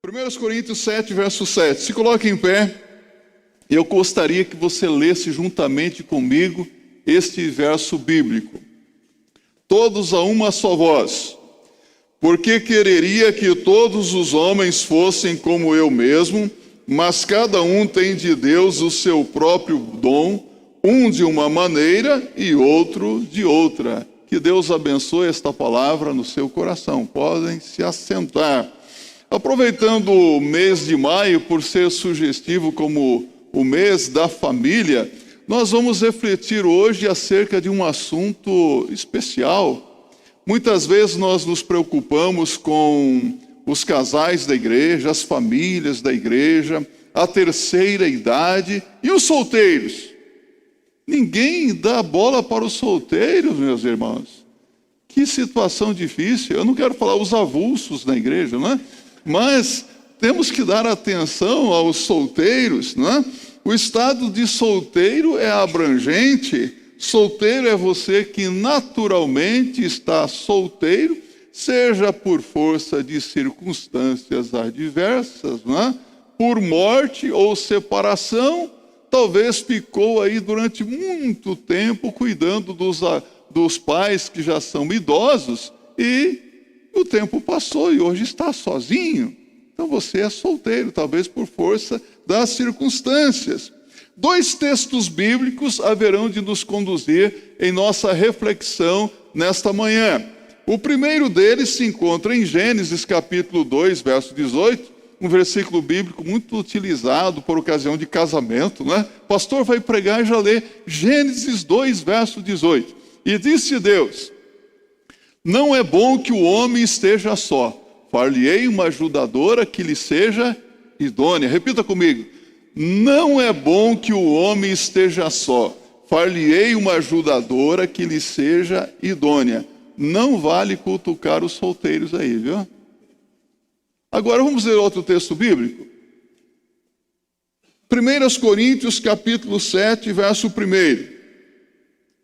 1 Coríntios 7, verso 7. Se coloque em pé. Eu gostaria que você lesse juntamente comigo este verso bíblico. Todos a uma só voz. Porque quereria que todos os homens fossem como eu mesmo, mas cada um tem de Deus o seu próprio dom, um de uma maneira e outro de outra. Que Deus abençoe esta palavra no seu coração. Podem se assentar. Aproveitando o mês de maio, por ser sugestivo como o mês da família, nós vamos refletir hoje acerca de um assunto especial. Muitas vezes nós nos preocupamos com os casais da igreja, as famílias da igreja, a terceira idade e os solteiros. Ninguém dá bola para os solteiros, meus irmãos. Que situação difícil. Eu não quero falar os avulsos na igreja, não é? Mas temos que dar atenção aos solteiros, né? O estado de solteiro é abrangente. Solteiro é você que naturalmente está solteiro, seja por força de circunstâncias adversas, né? Por morte ou separação, talvez ficou aí durante muito tempo cuidando dos pais que já são idosos e o tempo passou e hoje está sozinho. Então você é solteiro, talvez por força das circunstâncias. 2 textos bíblicos haverão de nos conduzir em nossa reflexão nesta manhã. O primeiro deles se encontra em Gênesis capítulo 2, verso 18, um versículo bíblico muito utilizado por ocasião de casamento, né? O pastor vai pregar e já lê Gênesis 2, verso 18. E disse Deus: não é bom que o homem esteja só. Far-lhe-ei uma ajudadora que lhe seja idônea. Repita comigo. Não é bom que o homem esteja só. Far-lhe-ei uma ajudadora que lhe seja idônea. Não vale cutucar os solteiros aí, viu? Agora vamos ler outro texto bíblico. 1 Coríntios capítulo 7, verso 1.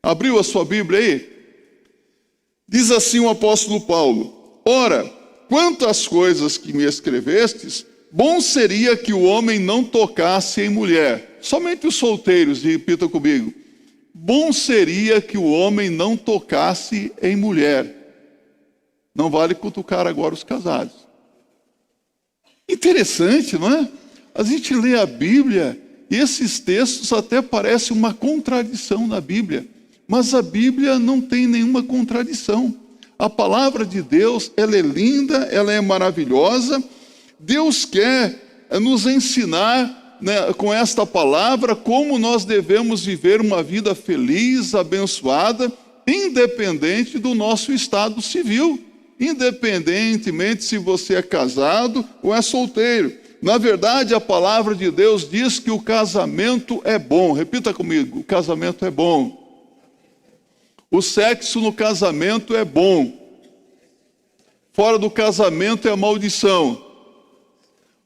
Abriu a sua Bíblia aí? Diz assim o apóstolo Paulo: ora, quantas coisas que me escrevestes, bom seria que o homem não tocasse em mulher. Somente os solteiros, repita comigo. Bom seria que o homem não tocasse em mulher. Não vale cutucar agora os casados. Interessante, não é? A gente lê a Bíblia e esses textos até parecem uma contradição na Bíblia. Mas a Bíblia não tem nenhuma contradição. A palavra de Deus, ela é linda, ela é maravilhosa. Deus quer nos ensinar, né, com esta palavra como nós devemos viver uma vida feliz, abençoada, independente do nosso estado civil. Independentemente se você é casado ou é solteiro. Na verdade, a palavra de Deus diz que o casamento é bom. Repita comigo, o casamento é bom. O sexo no casamento é bom. Fora do casamento é maldição.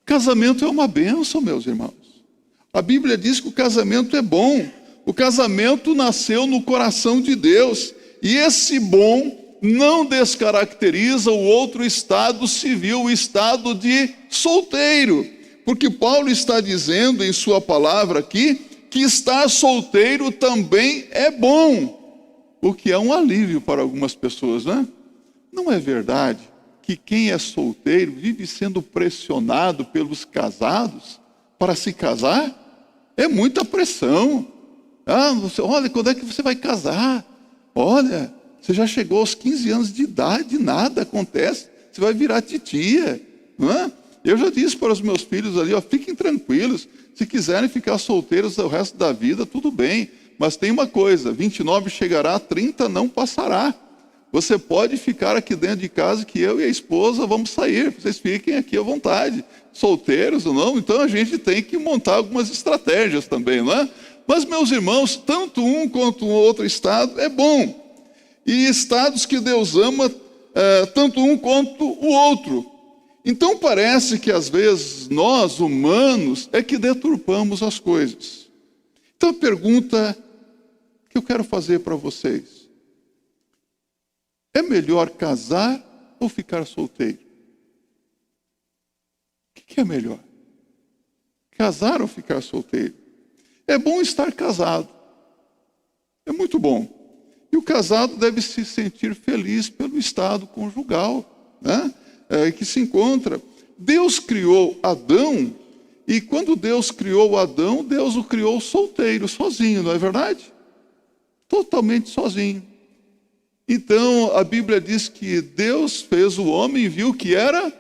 O casamento é uma bênção, meus irmãos. A Bíblia diz que o casamento é bom. O casamento nasceu no coração de Deus. E esse bom não descaracteriza o outro estado civil, o estado de solteiro. Porque Paulo está dizendo em sua palavra aqui que estar solteiro também é bom. O que é um alívio para algumas pessoas, né? Não é verdade que quem é solteiro vive sendo pressionado pelos casados para se casar? É muita pressão. Olha, quando é que você vai casar? Olha, você já chegou aos 15 anos de idade, nada acontece. Você vai virar titia, não é? Eu já disse para os meus filhos ali, fiquem tranquilos. Se quiserem ficar solteiros o resto da vida, tudo bem. Mas tem uma coisa, 29 chegará, 30 não passará. Você pode ficar aqui dentro de casa que eu e a esposa vamos sair. Vocês fiquem aqui à vontade. Solteiros ou não, então a gente tem que montar algumas estratégias também, não é? Mas, meus irmãos, tanto um quanto o outro estado é bom. E estados que Deus ama, tanto um quanto o outro. Então parece que às vezes nós, humanos, é que deturpamos as coisas. Então a pergunta que eu quero fazer para vocês: é melhor casar ou ficar solteiro? O que que é melhor? Casar ou ficar solteiro? É bom estar casado. É muito bom. E o casado deve se sentir feliz pelo estado conjugal, né? Que se encontra. Deus criou Adão, e quando Deus criou Adão, Deus o criou solteiro, sozinho, não é verdade? Totalmente sozinho. Então, a Bíblia diz que Deus fez o homem e viu que era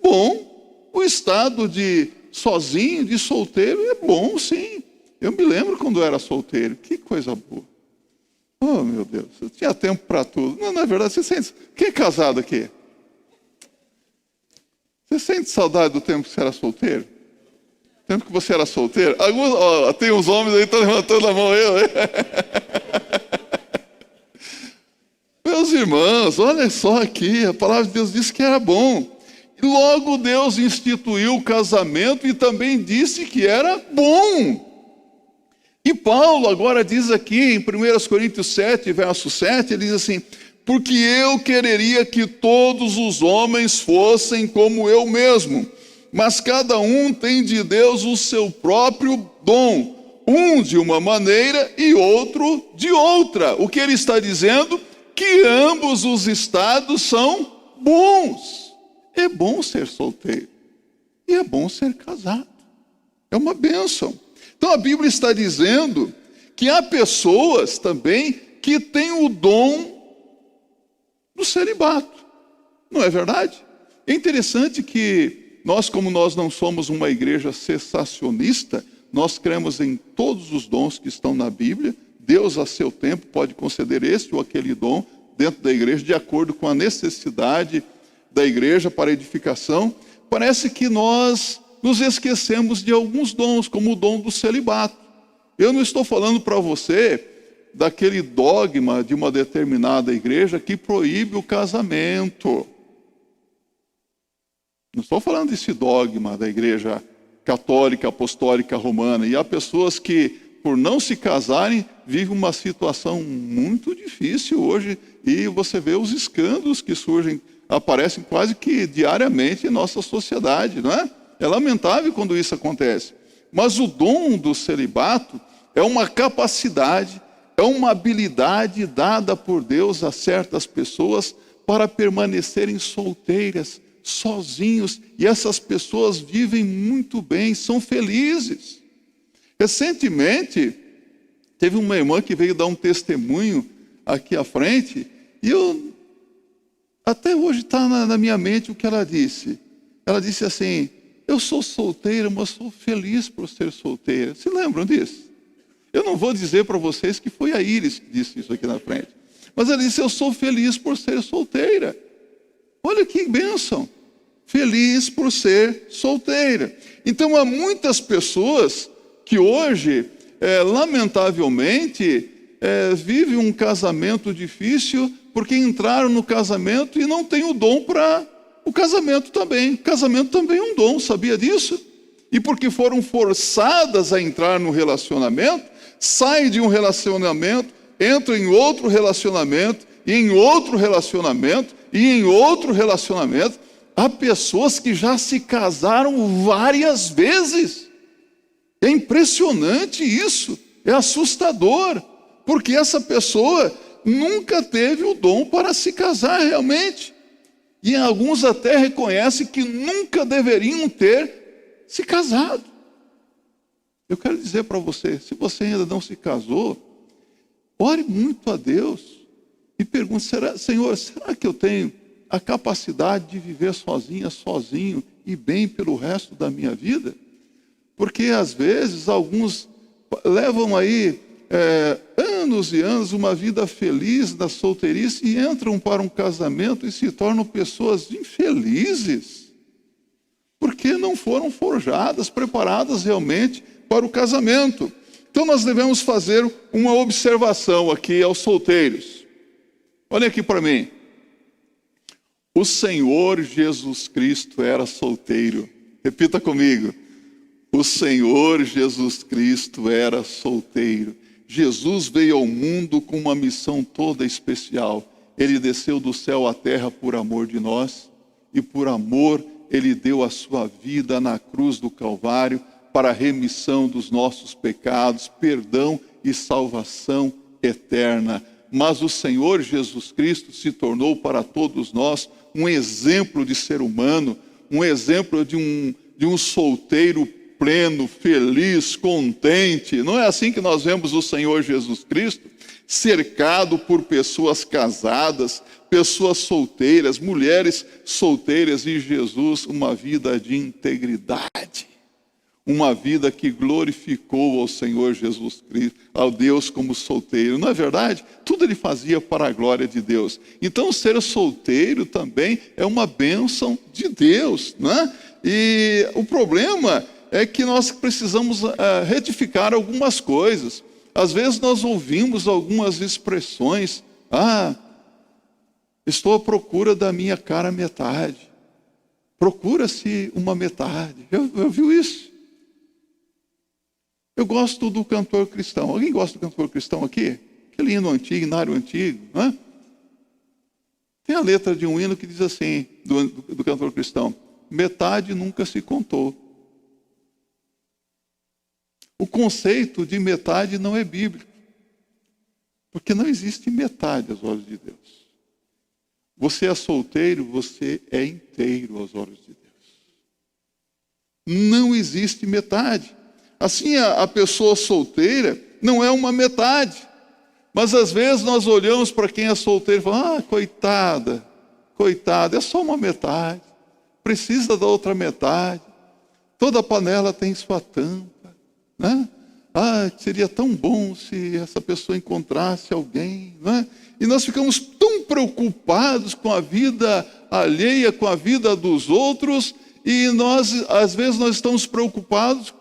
bom. O estado de sozinho, de solteiro, é bom, sim. Eu me lembro quando eu era solteiro. Que coisa boa. Oh, meu Deus, eu tinha tempo para tudo. Não, é verdade, você sente... Quem é casado aqui? Você sente saudade do tempo que você era solteiro? Tempo que você era solteiro? Alguns, tem uns homens aí que estão levantando a mão. Meus irmãos, olha só aqui, a palavra de Deus disse que era bom. E logo Deus instituiu o casamento e também disse que era bom. E Paulo agora diz aqui em 1 Coríntios 7, verso 7, ele diz assim: porque eu quereria que todos os homens fossem como eu mesmo, mas cada um tem de Deus o seu próprio dom, um de uma maneira e outro de outra. O que ele está dizendo? Que ambos os estados são bons. É bom ser solteiro e é bom ser casado. É uma bênção. Então a Bíblia está dizendo que há pessoas também que têm o dom do celibato. Não é verdade? É interessante que nós, como nós não somos uma igreja cessacionista, nós cremos em todos os dons que estão na Bíblia. Deus, a seu tempo, pode conceder este ou aquele dom dentro da igreja, de acordo com a necessidade da igreja para edificação. Parece que nós nos esquecemos de alguns dons, como o dom do celibato. Eu não estou falando para você daquele dogma de uma determinada igreja que proíbe o casamento. Não estou falando desse dogma da igreja católica, apostólica, romana. E há pessoas que, por não se casarem, vivem uma situação muito difícil hoje. E você vê os escândalos que surgem, aparecem quase que diariamente em nossa sociedade, não é? É lamentável quando isso acontece. Mas o dom do celibato é uma capacidade, é uma habilidade dada por Deus a certas pessoas para permanecerem solteiras, sozinhos. E essas pessoas vivem muito bem, são felizes. Recentemente, teve uma irmã que veio dar um testemunho aqui à frente, e até hoje está na minha mente o que ela disse. Ela disse assim: eu sou solteira, mas sou feliz por ser solteira. Se lembram disso? Eu não vou dizer para vocês que foi a Iris que disse isso aqui na frente. Mas ela disse: eu sou feliz por ser solteira. Olha que bênção. Feliz por ser solteira. Então há muitas pessoas que hoje, lamentavelmente, vivem um casamento difícil porque entraram no casamento e não têm o dom para o casamento também. O casamento também é um dom, sabia disso? E porque foram forçadas a entrar no relacionamento, saem de um relacionamento, entram em outro relacionamento, e em outro relacionamento, e em outro relacionamento. Há pessoas que já se casaram várias vezes. É impressionante isso, é assustador, porque essa pessoa nunca teve o dom para se casar realmente. E alguns até reconhecem que nunca deveriam ter se casado. Eu quero dizer para você, se você ainda não se casou, ore muito a Deus e pergunte: Senhor, será que eu tenho a capacidade de viver sozinho e bem pelo resto da minha vida? Porque às vezes alguns levam aí anos e anos, uma vida feliz da solteirice, e entram para um casamento e se tornam pessoas infelizes, porque não foram forjadas, preparadas realmente para o casamento. Então nós devemos fazer uma observação aqui aos solteiros. Olha aqui para mim. O Senhor Jesus Cristo era solteiro. Repita comigo. O Senhor Jesus Cristo era solteiro. Jesus veio ao mundo com uma missão toda especial. Ele desceu do céu à terra por amor de nós, e por amor Ele deu a sua vida na cruz do Calvário para a remissão dos nossos pecados, perdão e salvação eterna. Mas o Senhor Jesus Cristo se tornou para todos nós um exemplo de ser humano, um exemplo de um solteiro pleno, feliz, contente. Não é assim que nós vemos o Senhor Jesus Cristo? Cercado por pessoas casadas, pessoas solteiras, mulheres solteiras, e Jesus, uma vida de integridade, uma vida que glorificou ao Senhor Jesus Cristo, ao Deus como solteiro. Não é verdade? Tudo ele fazia para a glória de Deus. Então ser solteiro também é uma bênção de Deus, não é? E o problema é que nós precisamos retificar algumas coisas. Às vezes nós ouvimos algumas expressões: estou à procura da minha cara metade. Procura-se uma metade. Já ouviu isso? Eu gosto do cantor cristão. Alguém gosta do cantor cristão aqui? Aquele hino antigo, hinário antigo, não é? Tem a letra de um hino que diz assim, do cantor cristão: metade nunca se contou. O conceito de metade não é bíblico, porque não existe metade aos olhos de Deus. Você é solteiro, você é inteiro aos olhos de Deus. Não existe metade. Assim, a pessoa solteira não é uma metade. Mas às vezes nós olhamos para quem é solteiro e falamos: coitada, é só uma metade. Precisa da outra metade. Toda panela tem sua tampa, né? Seria tão bom se essa pessoa encontrasse alguém, né? E nós ficamos tão preocupados com a vida alheia, com a vida dos outros, e às vezes nós estamos preocupados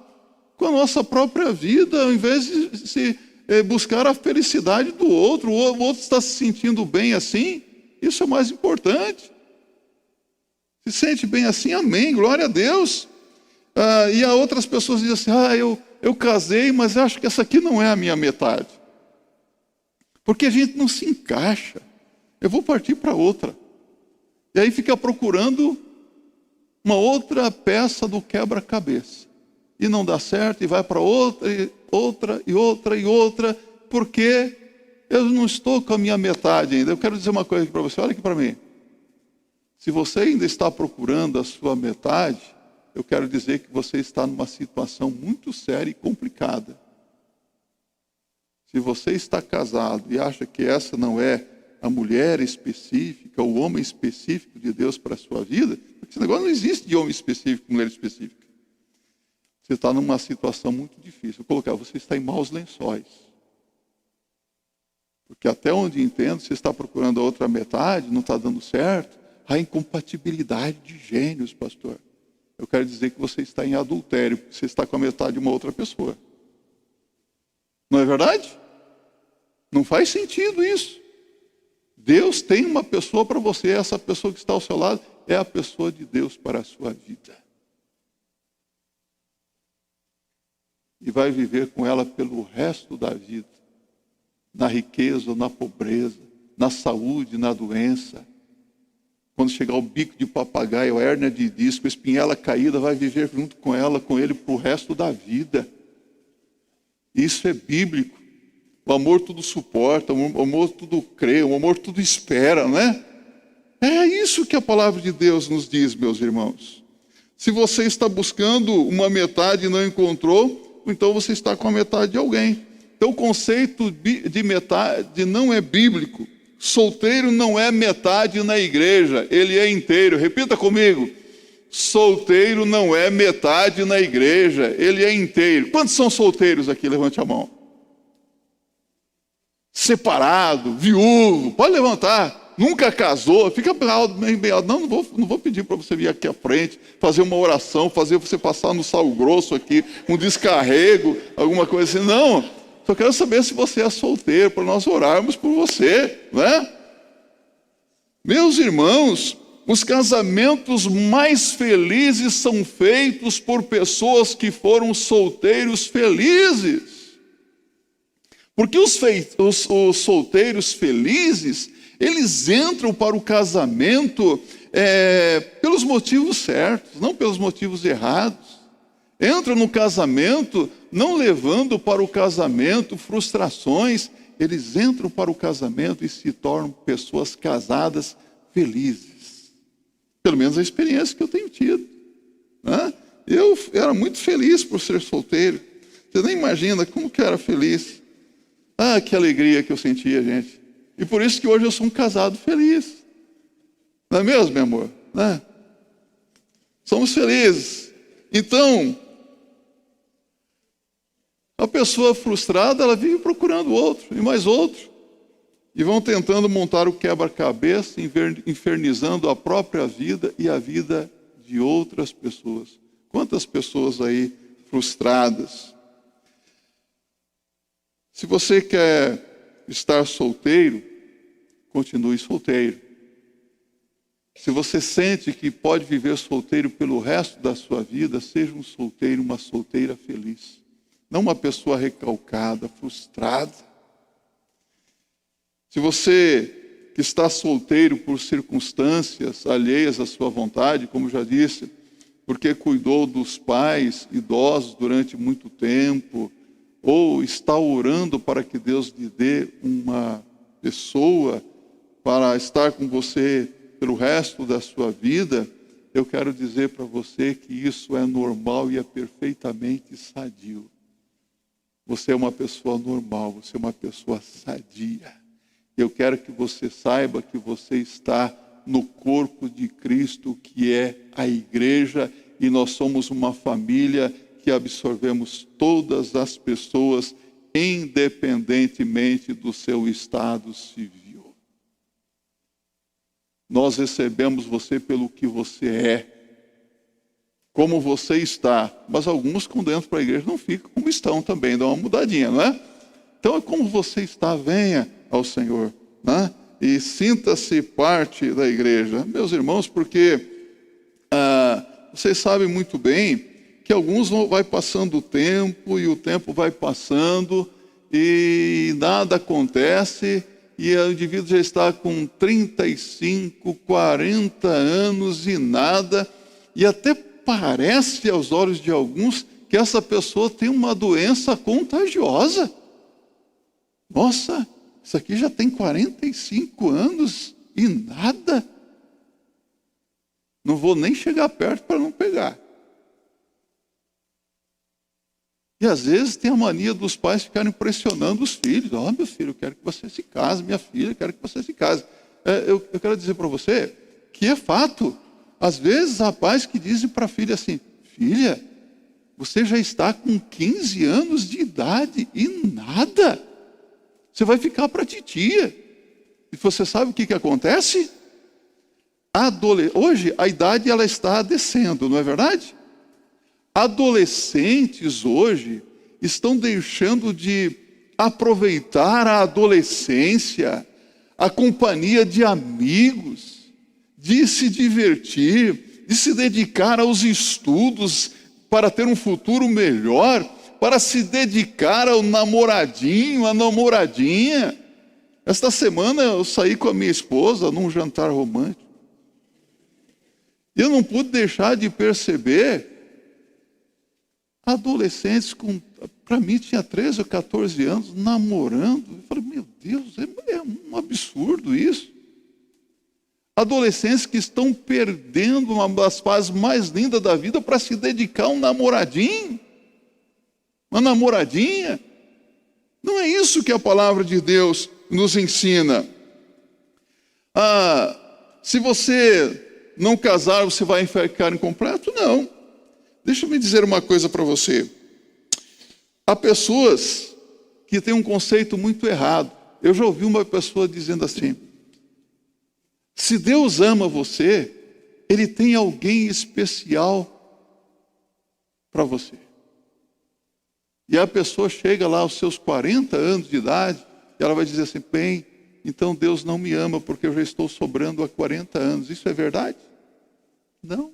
com a nossa própria vida, ao invés de buscar a felicidade do outro. O outro está se sentindo bem assim, isso é o mais importante. Se sente bem assim, amém, glória a Deus. E há outras pessoas que dizem assim: eu casei, mas acho que essa aqui não é a minha metade. Porque a gente não se encaixa. Eu vou partir para outra. E aí fica procurando uma outra peça do quebra-cabeça. E não dá certo, e vai para outra, e outra, e outra, e outra, porque eu não estou com a minha metade ainda. Eu quero dizer uma coisa aqui para você, olha aqui para mim. Se você ainda está procurando a sua metade, eu quero dizer que você está numa situação muito séria e complicada. Se você está casado e acha que essa não é a mulher específica, o homem específico de Deus para a sua vida, porque esse negócio não existe de homem específico, mulher específica. Você está numa situação muito difícil. Vou colocar, você está em maus lençóis. Porque até onde entendo, você está procurando a outra metade, não está dando certo. Há incompatibilidade de gênios, pastor. Eu quero dizer que você está em adultério, porque você está com a metade de uma outra pessoa. Não é verdade? Não faz sentido isso. Deus tem uma pessoa para você, essa pessoa que está ao seu lado é a pessoa de Deus para a sua vida. E vai viver com ela pelo resto da vida. Na riqueza ou na pobreza, na saúde, na doença. Quando chegar o bico de papagaio, a hérnia de disco, a espinhela caída, vai viver junto com ela, com ele, para o resto da vida. Isso é bíblico. O amor tudo suporta, o amor tudo crê, o amor tudo espera, não é? É isso que a palavra de Deus nos diz, meus irmãos. Se você está buscando uma metade e não encontrou, então você está com a metade de alguém. Então o conceito de metade não é bíblico. Solteiro não é metade na igreja, ele é inteiro. Repita comigo: solteiro não é metade na igreja, ele é inteiro. Quantos são solteiros aqui? Levante a mão. Separado, viúvo, pode levantar. Nunca casou, fica bem alto. Não vou pedir para você vir aqui à frente, fazer uma oração, fazer você passar no sal grosso aqui, um descarrego, alguma coisa assim. Não, só quero saber se você é solteiro, para nós orarmos por você, né? Meus irmãos, os casamentos mais felizes são feitos por pessoas que foram solteiros felizes. Porque os solteiros felizes, eles entram para o casamento pelos motivos certos, não pelos motivos errados. Entram no casamento não levando para o casamento frustrações, eles entram para o casamento e se tornam pessoas casadas felizes. Pelo menos a experiência que eu tenho tido, né? Eu era muito feliz por ser solteiro. Você nem imagina como que eu era feliz. Ah, que alegria que eu sentia, gente. E por isso que hoje eu sou um casado feliz. Não é mesmo, meu amor? Né? Somos felizes. Então, a pessoa frustrada, ela vive procurando outro, e mais outro. E vão tentando montar o quebra-cabeça, infernizando a própria vida e a vida de outras pessoas. Quantas pessoas aí frustradas? Se você quer estar solteiro, continue solteiro. Se você sente que pode viver solteiro pelo resto da sua vida, seja um solteiro, uma solteira feliz. Não uma pessoa recalcada, frustrada. Se você que está solteiro por circunstâncias alheias à sua vontade, como já disse, porque cuidou dos pais idosos durante muito tempo, ou está orando para que Deus lhe dê uma pessoa para estar com você pelo resto da sua vida, eu quero dizer para você que isso é normal e é perfeitamente sadio. Você é uma pessoa normal, você é uma pessoa sadia. Eu quero que você saiba que você está no corpo de Cristo, que é a igreja, e nós somos uma família que absorvemos todas as pessoas, independentemente do seu estado civil. Nós recebemos você pelo que você é, como você está. Mas alguns, quando entram para a igreja, não ficam como estão também, dá uma mudadinha, não é? Então, é como você está, venha ao Senhor, né? E sinta-se parte da igreja. Meus irmãos, porque vocês sabem muito bem que alguns vai passando o tempo, e o tempo vai passando, e nada acontece, e o indivíduo já está com 35, 40 anos e nada, e até parece aos olhos de alguns que essa pessoa tem uma doença contagiosa. Nossa, isso aqui já tem 45 anos e nada. Não vou nem chegar perto para não pegar. E às vezes tem a mania dos pais ficarem pressionando os filhos. Ó, meu filho, eu quero que você se case. Minha filha, eu quero que você se case. Eu quero dizer para você que é fato. Às vezes há pais que dizem para a filha assim: filha, você já está com 15 anos de idade e nada. Você vai ficar para a titia. E você sabe o que acontece? Hoje a idade ela está descendo, não é verdade? Adolescentes hoje estão deixando de aproveitar a adolescência, a companhia de amigos, de se divertir, de se dedicar aos estudos para ter um futuro melhor, para se dedicar ao namoradinho, à namoradinha. Esta semana eu saí com a minha esposa num jantar romântico. E eu não pude deixar de perceber adolescentes para mim tinha 13 ou 14 anos, namorando. Eu falei, meu Deus, é um absurdo isso. Adolescentes que estão perdendo uma das fases mais lindas da vida para se dedicar a um namoradinho, uma namoradinha. Não é isso que a palavra de Deus nos ensina. Se você não casar, você vai ficar incompleto? Não. Deixa eu me dizer uma coisa para você. Há pessoas que têm um conceito muito errado. Eu já ouvi uma pessoa dizendo assim: se Deus ama você, Ele tem alguém especial para você. E a pessoa chega lá aos seus 40 anos de idade, e ela vai dizer assim: bem, então Deus não me ama porque eu já estou sobrando há 40 anos. Isso é verdade? Não.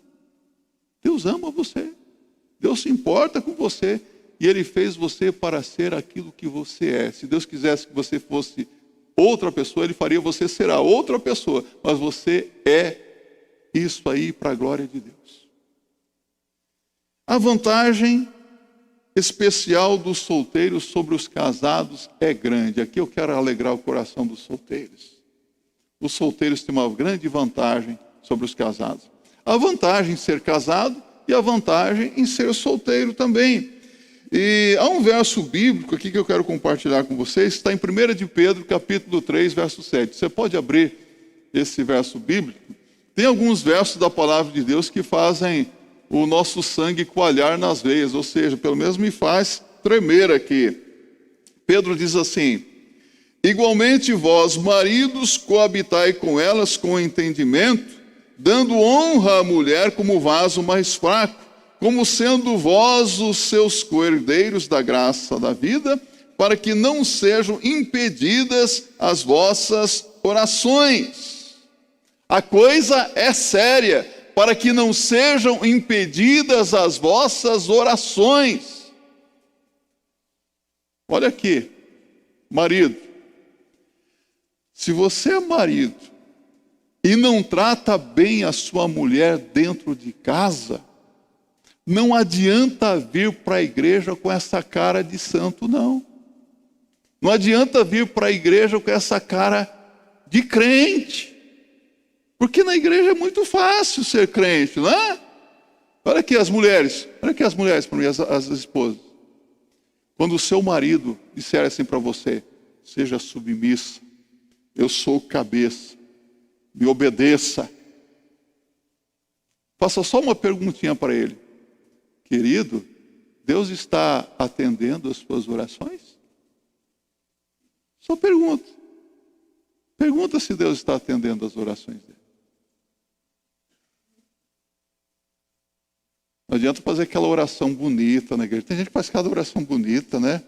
Deus ama você. Deus se importa com você. E Ele fez você para ser aquilo que você é. Se Deus quisesse que você fosse outra pessoa, Ele faria você ser a outra pessoa. Mas você é isso aí para a glória de Deus. A vantagem especial dos solteiros sobre os casados é grande. Aqui eu quero alegrar o coração dos solteiros. Os solteiros têm uma grande vantagem sobre os casados. A vantagem em ser casado e a vantagem em ser solteiro também. E há um verso bíblico aqui que eu quero compartilhar com vocês, está em 1 de Pedro, capítulo 3, verso 7. Você pode abrir esse verso bíblico? Tem alguns versos da palavra de Deus que fazem o nosso sangue coalhar nas veias, ou seja, pelo menos me faz tremer aqui. Pedro diz assim: igualmente vós, maridos, coabitai com elas com entendimento, dando honra à mulher como vaso mais fraco, como sendo vós os seus co-herdeiros da graça da vida, para que não sejam impedidas as vossas orações. A coisa é séria, para que não sejam impedidas as vossas orações. Olha aqui, marido, se você é marido e não trata bem a sua mulher dentro de casa, não adianta vir para a igreja com essa cara de santo, não. Não adianta vir para a igreja com essa cara de crente. Porque na igreja é muito fácil ser crente, não é? Olha aqui as mulheres para mim, as esposas. Quando o seu marido disser assim para você: seja submissa, eu sou cabeça, me obedeça. Faça só uma perguntinha para ele: querido, Deus está atendendo as suas orações? Só pergunta. Pergunta se Deus está atendendo as orações dele. Não adianta fazer aquela oração bonita na igreja. Tem gente que faz cada oração bonita, né?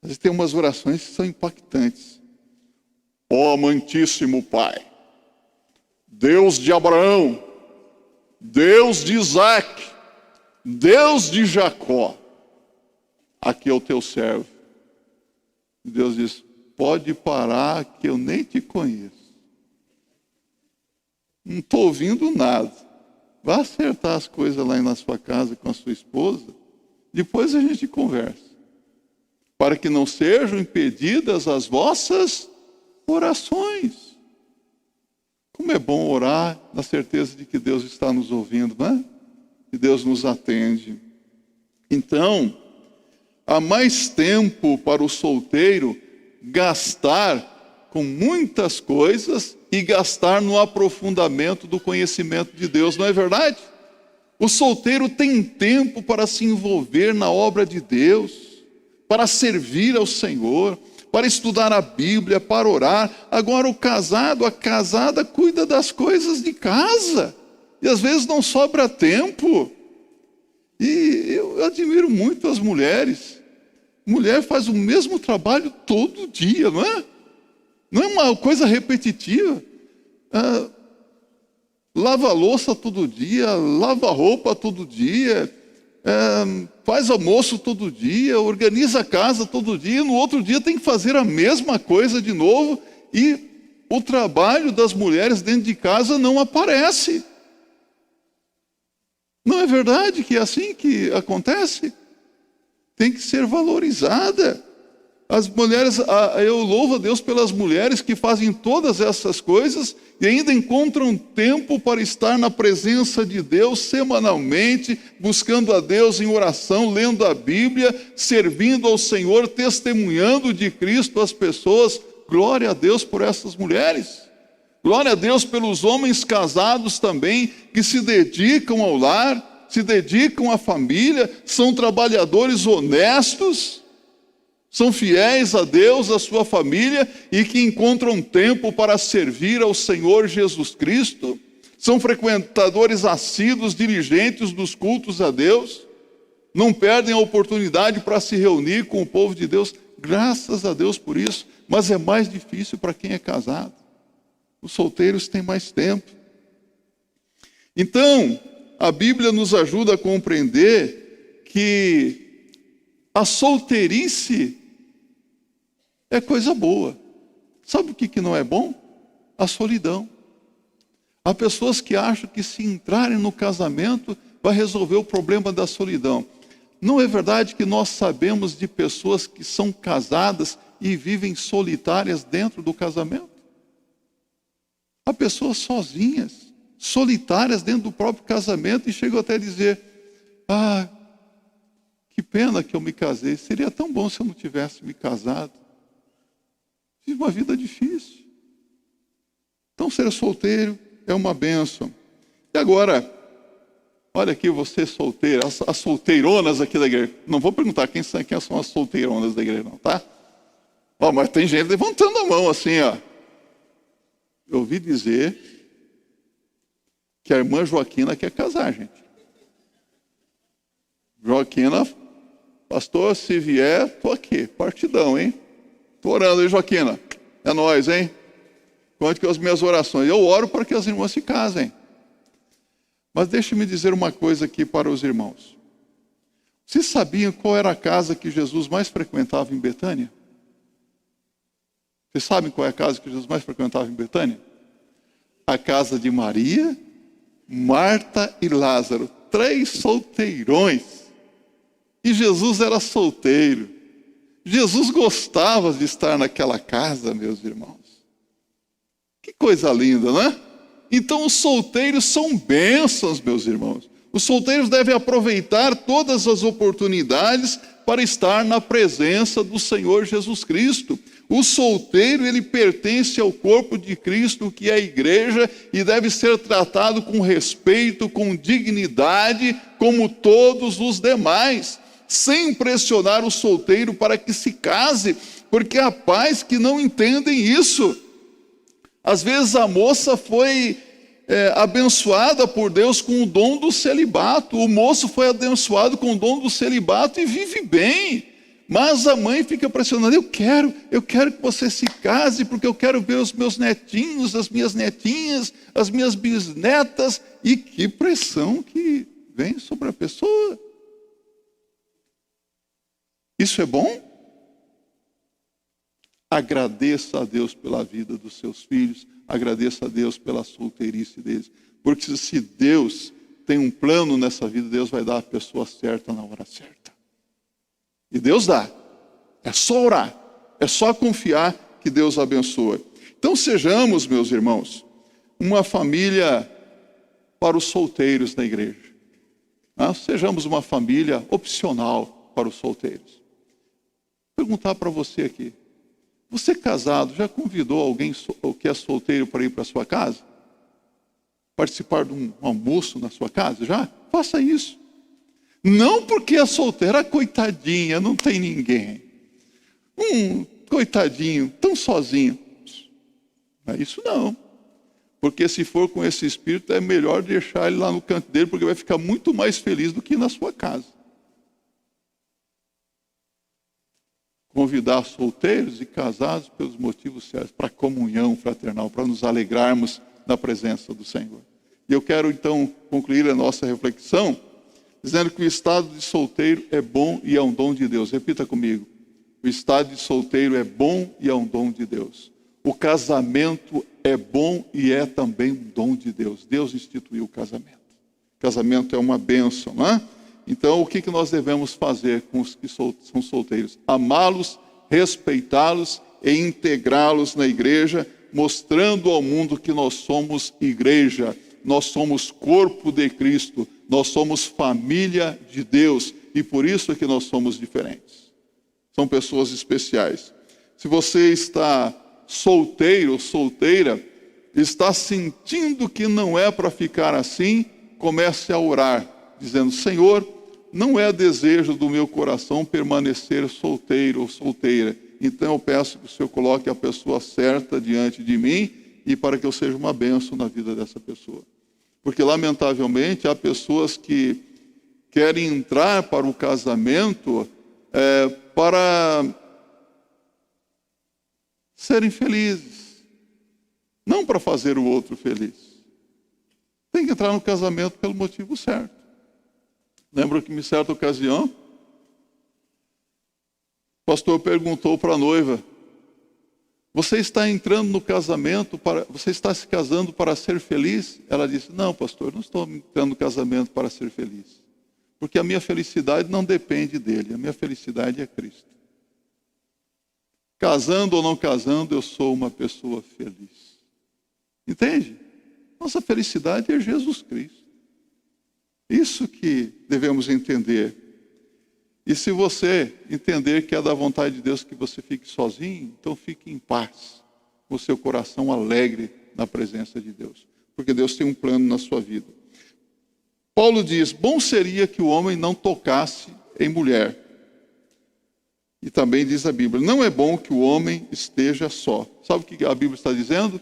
Às vezes tem umas orações que são impactantes. Ó amantíssimo Pai, Deus de Abraão, Deus de Isaac, Deus de Jacó, aqui é o teu servo. Deus diz: pode parar que eu nem te conheço. Não estou ouvindo nada. Vá acertar as coisas lá na sua casa com a sua esposa, depois a gente conversa. Para que não sejam impedidas as vossas orações. Como é bom orar na certeza de que Deus está nos ouvindo, não é? Que Deus nos atende. Então, há mais tempo para o solteiro gastar com muitas coisas e gastar no aprofundamento do conhecimento de Deus, não é verdade? O solteiro tem tempo para se envolver na obra de Deus, para servir ao Senhor, para estudar a Bíblia, para orar. Agora o casado, a casada cuida das coisas de casa, e às vezes não sobra tempo. E eu admiro muito as mulheres. Mulher faz o mesmo trabalho todo dia, não é? Não é uma coisa repetitiva. Lava a louça todo dia, lava a roupa todo dia, faz almoço todo dia, organiza a casa todo dia, no outro dia tem que fazer a mesma coisa de novo, e o trabalho das mulheres dentro de casa não aparece. Não é verdade que é assim que acontece? Tem que ser valorizada. As mulheres, eu louvo a Deus pelas mulheres que fazem todas essas coisas e ainda encontram tempo para estar na presença de Deus semanalmente, buscando a Deus em oração, lendo a Bíblia, servindo ao Senhor, testemunhando de Cristo às pessoas. Glória a Deus por essas mulheres. Glória a Deus pelos homens casados também, que se dedicam ao lar, se dedicam à família, são trabalhadores honestos, são fiéis a Deus, a sua família, e que encontram tempo para servir ao Senhor Jesus Cristo. São frequentadores assíduos, diligentes dos cultos a Deus. Não perdem a oportunidade para se reunir com o povo de Deus. Graças a Deus por isso. Mas é mais difícil para quem é casado. Os solteiros têm mais tempo. Então, a Bíblia nos ajuda a compreender que a solteirice é coisa boa. Sabe o que não é bom? A solidão. Há pessoas que acham que se entrarem no casamento vai resolver o problema da solidão. Não é verdade que nós sabemos de pessoas que são casadas e vivem solitárias dentro do casamento? Há pessoas sozinhas, solitárias dentro do próprio casamento e chegam até a dizer: ah, que pena que eu me casei, seria tão bom se eu não tivesse me casado. Tive uma vida difícil. Então ser solteiro é uma bênção. E agora, olha aqui você solteira, as solteironas aqui da igreja. Não vou perguntar quem são as solteironas da igreja não, tá? Ó, mas tem gente levantando a mão assim, ó. Eu ouvi dizer que a irmã Joaquina quer casar, gente. Joaquina, pastor, se vier, tô aqui, partidão, hein? Tô orando, hein, Joaquina? É nóis, hein? Conte com as minhas orações. Eu oro para que as irmãs se casem. Mas deixe-me dizer uma coisa aqui para os irmãos. Vocês sabiam qual era a casa que Jesus mais frequentava em Betânia? Vocês sabem qual é a casa que Jesus mais frequentava em Betânia? A casa de Maria, Marta e Lázaro. 3 solteirões. E Jesus era solteiro. Jesus gostava de estar naquela casa, meus irmãos. Que coisa linda, não é? Então os solteiros são bênçãos, meus irmãos. Os solteiros devem aproveitar todas as oportunidades para estar na presença do Senhor Jesus Cristo. O solteiro, ele pertence ao corpo de Cristo, que é a igreja, e deve ser tratado com respeito, com dignidade, como todos os demais, sem pressionar o solteiro para que se case, porque há pais que não entendem isso. Às vezes a moça foi abençoada por Deus com o dom do celibato, o moço foi abençoado com o dom do celibato e vive bem, mas a mãe fica pressionando: eu quero que você se case, porque eu quero ver os meus netinhos, as minhas netinhas, as minhas bisnetas. E que pressão que vem sobre a pessoa. Isso é bom? Agradeça a Deus pela vida dos seus filhos, agradeça a Deus pela solteirice deles, porque se Deus tem um plano nessa vida, Deus vai dar a pessoa certa na hora certa. E Deus dá. É só orar, é só confiar que Deus abençoa. Então sejamos, meus irmãos, uma família para os solteiros na igreja. Sejamos uma família opcional para os solteiros. Vou perguntar para você aqui: você casado já convidou alguém que é solteiro para ir para a sua casa? Participar de um almoço na sua casa? Já? Faça isso. Não porque é solteira, coitadinha, não tem ninguém. Coitadinho, tão sozinho. Não é isso não. Porque se for com esse espírito, é melhor deixar ele lá no canto dele, porque vai ficar muito mais feliz do que na sua casa. Convidar solteiros e casados pelos motivos certos, para comunhão fraternal, para nos alegrarmos na presença do Senhor. E eu quero então concluir a nossa reflexão dizendo que o estado de solteiro é bom e é um dom de Deus. Repita comigo: o estado de solteiro é bom e é um dom de Deus. O casamento é bom e é também um dom de Deus. Deus instituiu o casamento. O casamento é uma bênção, não é? Então, o que nós devemos fazer com os que são solteiros? Amá-los, respeitá-los e integrá-los na igreja, mostrando ao mundo que nós somos igreja, nós somos corpo de Cristo, nós somos família de Deus, e por isso é que nós somos diferentes. São pessoas especiais. Se você está solteiro ou solteira, está sentindo que não é para ficar assim, comece a orar, dizendo: Senhor, não é desejo do meu coração permanecer solteiro ou solteira. Então eu peço que o Senhor coloque a pessoa certa diante de mim e para que eu seja uma bênção na vida dessa pessoa. Porque, lamentavelmente, há pessoas que querem entrar para o casamento para serem felizes, não para fazer o outro feliz. Tem que entrar no casamento pelo motivo certo. Lembro que, em certa ocasião, o pastor perguntou para a noiva: Você está entrando no casamento, você está se casando para ser feliz? Ela disse, não, pastor, não estou entrando no casamento para ser feliz. Porque a minha felicidade não depende dele, a minha felicidade é Cristo. Casando ou não casando, eu sou uma pessoa feliz. Entende? Nossa felicidade é Jesus Cristo. Isso que devemos entender. E se você entender que é da vontade de Deus que você fique sozinho, então fique em paz, com o seu coração alegre na presença de Deus. Porque Deus tem um plano na sua vida. Paulo diz, bom seria que o homem não tocasse em mulher. E também diz a Bíblia, não é bom que o homem esteja só. Sabe o que a Bíblia está dizendo?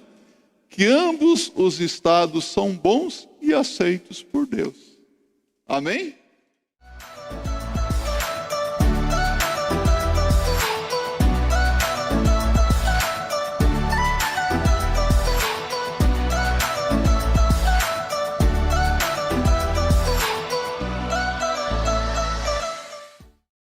Que ambos os estados são bons e aceitos por Deus. Amém?